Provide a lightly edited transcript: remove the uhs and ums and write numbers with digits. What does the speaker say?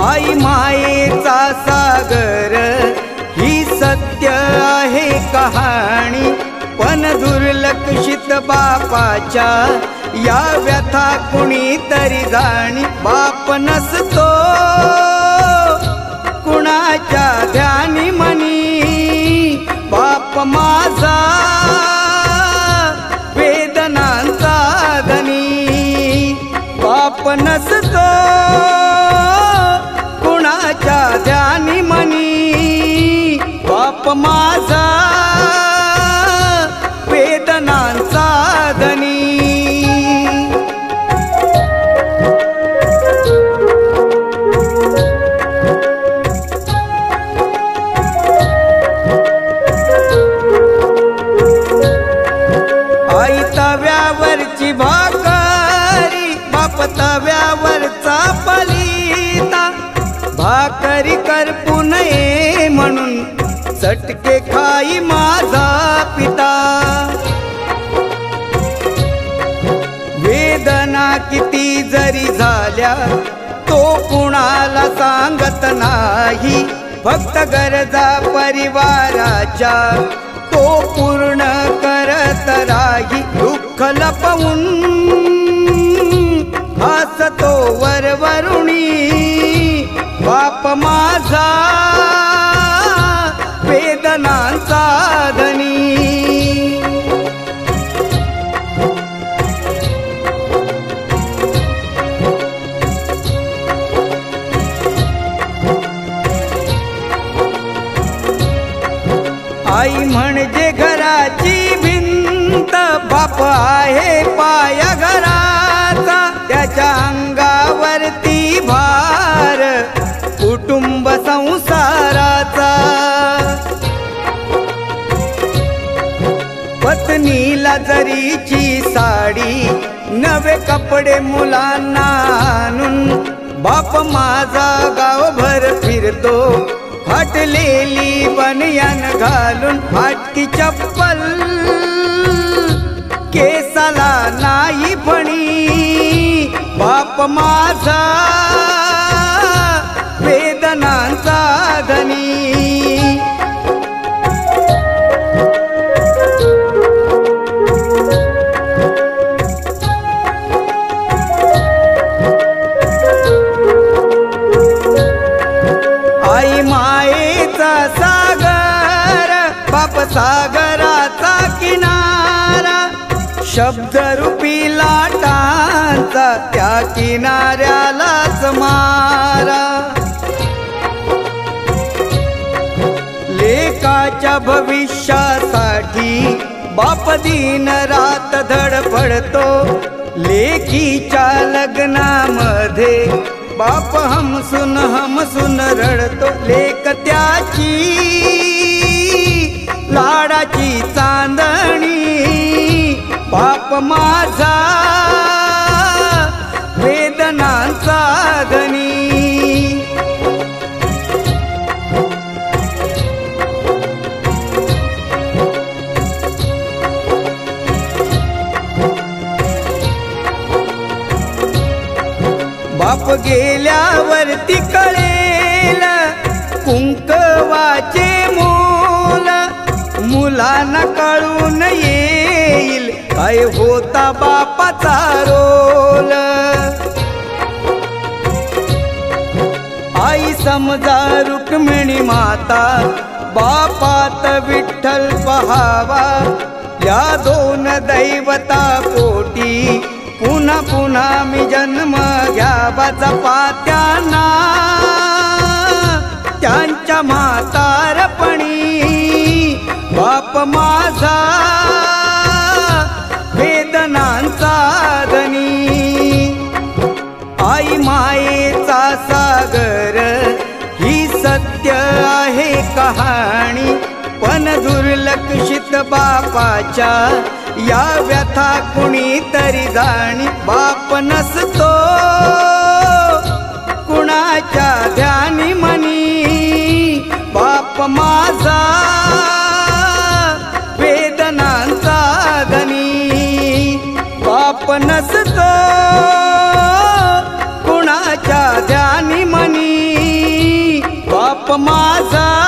आई मायेचा सागर ही सत्य आहे कहाणी, पण दुर्लक्षित बापाच्या या व्यथा कुणी तरी जाणी। बाप नसतो कुणाच्या ध्यानी मनी, बाप माझा वेदनांचा धनी। बाप नसतो कुणाच्या ध्यानी मनी, बाप माझा वेदनांचा धनी। आई तव्यावरची भाकरी, बाप तव्यावरचा पलिता, भाकरी करपू नये म्हणून चटके खाई माझा पिता। वेदना किती जरी झाल्या तो कुणाला सांगत नाही, फक्त गरजा परिवाराच्या तो पूर्ण करत राही। दुःख लपवून हसतो वरवरुणी, बाप माझा वेदनांचा धनी। आई म्हणजे घराची भिंत, बाप आहे पाया घराचा, त्याच्या अंगावरती भार कुटुंब संसाराचा। पत्नीला जरीची साडी, नवे कपडे मुलांना आणून, बाप माझा गावभर फिरतो फाटलेली बनियान घालून। फाटकी चप्पल केसाला नाही फणी, बाप माझा वेदनांचा धनी। आई मायेचा सागर, बाप सागराचा किनारा, शब्दरूपी लाटांचा त्या किनाऱ्यालाच मारा। लेकाच्या भविष्यासाठी बाप दिन रात धडपडतो, लेकीच्या लग्नामध्ये बाप हमसून रडतो। लेक त्याची लाडाची चांदणी, बाप माझा वेदनांचा धनी। बाप गेल्यावरती कळेल कुंकवाचे मोल, मुलांना कळून येईल काय होता बापाचा रोल। आई समजा रुक्मिणी माता, बापात विठ्ठल पहावा, या दोन दैवता पोटी पुन्हा पुन्हा मी जन्म घ्यावा। जपा त्यांना त्यांच्या म्हातारपणी, बाप माझा वेदनांचा धनी। आई मायेचा सागर ही सत्य आहे कहाणी, पण दुर्लक्षित बापाच्या या व्यथा कुणी तरी जाणी। बाप नसतो कुणाच्या ध्यानी मनी, बाप माझा वेदनांचा धनी। बाप नसतो कुणाच्या ध्यानी मनी, माझा